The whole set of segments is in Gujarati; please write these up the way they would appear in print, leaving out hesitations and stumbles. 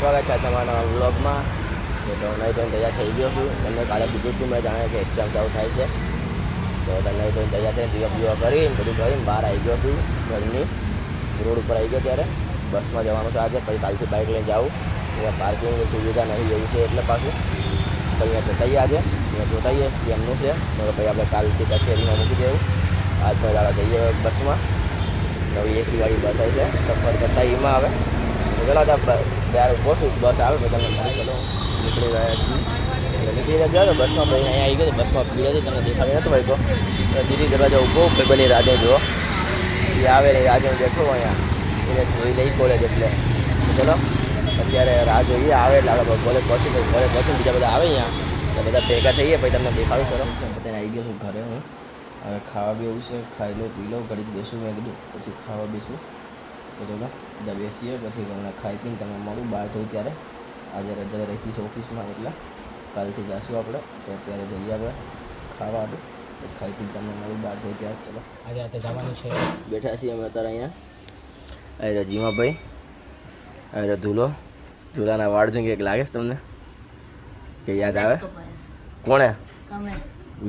સ્વાગત છે તમારા વ્લોગમાં. તો નહીં તો તૈયાર થઈ ગયો છું. તમને કાલે કીધું હતું મેં જાણે કે એક્ઝામ ચાલુ થાય છે. તો તમને તો તૈયાર થઈને દીવા કરીને બધું કરીને બહાર આવી ગયો છું. ઘરની રોડ ઉપર આવી ગયો ત્યારે બસમાં જવાનું છે આજે. પછી કાલથી બાઇક લઈને જાઉં. અહીંયા પાર્કિંગની સુવિધા નહીં એવી છે એટલે પાછું તો અહીંયા જતાઈએ આજે. અહીંયા જોતાઈએ કેમનું છે. પછી આપણે કાલથી કચેરીમાં મૂકી દેવું. આજનો દાડો જઈએ બસમાં. નવી એસીવાળી બસ આવી છે. સફર કરતા એમાં આવે તો ચલો ત્યારે પહોંચું બસ આવે તો તમને મારી ચલો નીકળી ગયા છીએ. એટલે નીકળી ગયો તો બસમાં પછી અહીંયા આવી ગયો. બસમાં ભીડ હતી તમને દેખાડી નતો ભાઈ. તો દીદી દરવાજા ઊભો ભાઈ બની રાજો જુઓ એ આવે ને રાજો બેઠો અહીંયા એને જોઈ લઈ કોલેજ. એટલે ચલો અત્યારે રાહ જોઈએ આવે એટલે આપણે કોલેજ પહોંચી બીજા બધા આવે અહીંયા એટલે બધા ભેગા થઈએ પછી તમને દેખાડું. ચલો બધાને આવી ગયો છું ઘરે. હું હવે ખાવા બી એવું છે. ખાઈ લો પી લો ઘડીક બેસું મેં કીધું પછી ખાવા બેસું. તો ચલો બધા બેસીએ પછી હમણાં ખાઈ પીને તમને મળું બહાર જવું ત્યારે. આજે રજા રહી છે ઓફિસમાં એટલે કાલથી જઈશું આપણે. તો અત્યારે જઈએ આપણે ખાવા આપણે ખાઈ પીને તમને મળું બહાર જવું ત્યારે. ચલો આજે રાતે જવાનું છે. બેઠા છીએ અમે અત્યારે અહીંયા. અરે જીમા ભાઈ અરે ધૂલાના વાળ જોઈને કંઈક લાગે છે તમને કે યાદ આવે? કોણે?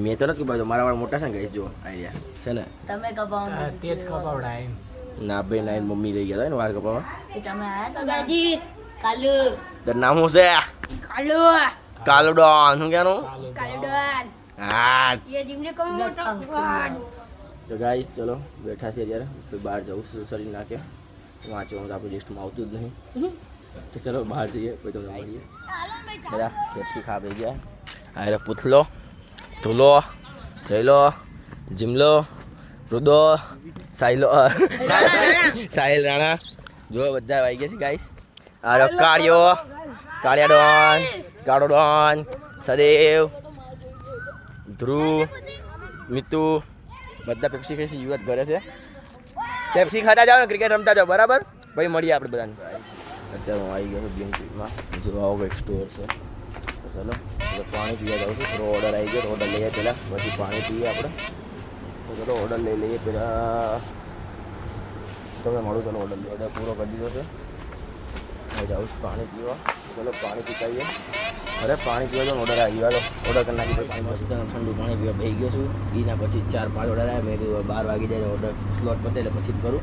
મેં તો નથી કપાવ્યો. મારા વાળ મોટા છે ને ગઈ જો આઈડિયા છે ને તમે કપાવડા ના ભાઈ ના મમ્મી લઈ ગયા હતા ને વાળ કપાવવા. તમે આયા તો ગાજી કાલુ તારું નામ શું છે? કાલુડોન. શું કહેવાનું? હા તો ગાઈસ ચલો બેઠા છીએ અત્યારે. બહાર જવું છું શરીર નાખે વાંચવાનું તો આપણે લિસ્ટમાં આવતું જ નહીં. તો ચલો બહાર જઈએ પછી તમને મળીએ. બધા પેપ્સી ખા પી ગયા. અરે પૂથલો ધૂલો જયલો જીમલો રુદો સાહિલ રાણા જો બધા આવી ગયા છે ગાઈસ. અરે કાળિયા ડોન કાળો ડોન સદેવ ધ્રુવ મિતુ બધા પેપ્સી ખાઈ છે. યુવરાજ ઘરે છે. પેપ્સી ખાતા જાઓ ને ક્રિકેટ રમતા જાઓ બરાબર. પછી મળીએ આપણે બધાને. અત્યારે હું આવી ગયો છું બ્લિંકિટમાં. જો આવો કંઈક સ્ટોર છે. તો ચલો પાણી પીવા જાઉં છું. થોડો ઓર્ડર આવી ગયો તો ઓર્ડર લઈએ પહેલાં પછી પાણી પીએ આપણે. તો ચલો ઓર્ડર લઈ લઈએ પહેલાં તમને મળું. ચલો ઓર્ડર પૂરો કરી દીધો છે. હવે જાઉં છું પાણી પીવા. ચલો પાણી પીતાઈએ. અરે પાણી પીવા તો ઓર્ડર આવી ગયો. ઓર્ડર કરી નાખી પાણી મસ્ત ઠંડુ પાણી પીવા બેસી ગયો છું. એના પછી 4-5 ઓર્ડર આવ્યા. મેં કીધું 12 વાગી જાય ઓર્ડર સ્લોટ પતે એટલે પછી જ કરું.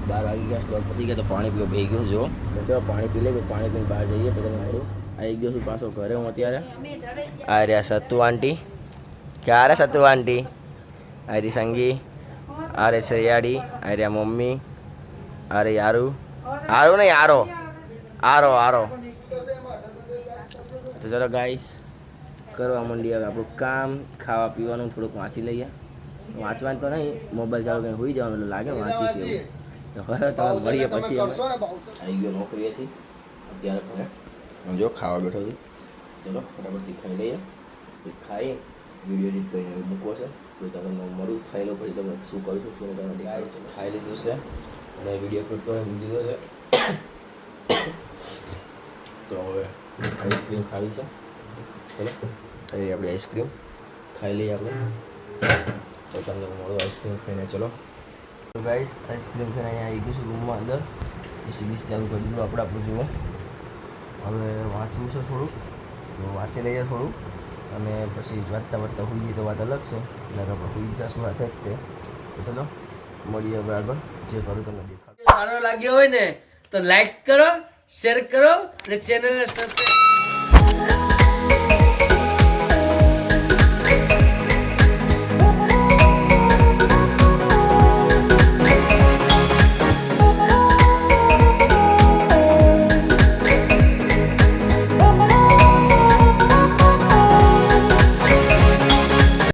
12 વાગી ગયા સ્લોટ પતી ગયા તો પાણી પીવા બેસી ગયું. જો ચલો પાણી પી લઈએ પાણી પીને બહાર જઈએ પછી તમે મળું. આવી ગયો છું પાછો ઘરે હું અત્યારે. આ રહ્યા સત્તુ આંટી. ક્યારે સત્તુ આંટી? આ રહી સંગી. આ રે શ્રેયાડી. આ રહ્યા મમ્મી. આ રે આરું નહીં આરો. તો ચલો ગાઈસ કરવા માંડીએ હવે આપણું કામ. ખાવા પીવાનું થોડુંક વાંચી લઈએ. વાંચવાનું તો નહીં મોબાઈલ ચાલુ કંઈ હોઈ જવાનું એટલે લાગે વાંચી છે એવું. હવે તમે મળીએ પછી. આવી ગયો નોકરીએથી અત્યારે ઘરે. જો ખાવા બેઠો છું. ચલો ફટાફટથી ખાઈ લઈએ. ખાઈ વિડીયો એડિટ કરીને મૂકવો છે. પછી તમને મળું ખાઈ લો પછી તમે શું કરું છું શું તમે ગાઈસ ખાઈ લીધું છે અને વિડીયો શૂટ કરીને લીધો છે. તો હવે આઈસ્ક્રીમ ખાવી છે. ચલો ખાઈ આપણે આઈસ્ક્રીમ ખાઈ લઈએ આપણે. તો તમને મળું આઈસ્ક્રીમ ખાઈને. ચલો ગાઈસ આઈસ્ક્રીમ ખાઈને અહીંયા આવી ગયું છું રૂમમાં અંદર. એસી ચાલુ કરી દીધું આપણું જુઓ. હવે વાંચવું છે થોડુંક તો વાંચી લઈએ થોડુંક અને પછી વાંચતા હોઈ જઈએ તો વાત અલગ છે. એટલે આપણે હોઈ જ જશું હાથે જ તે. તો ચલો મળીએ હવે આગળ જે કરું તમને દેખાડું. સારો લાગ્યો હોય ને તો લાઈક કરો, શેર કરો અને ચેનલને સબસ્ક્રાઇબ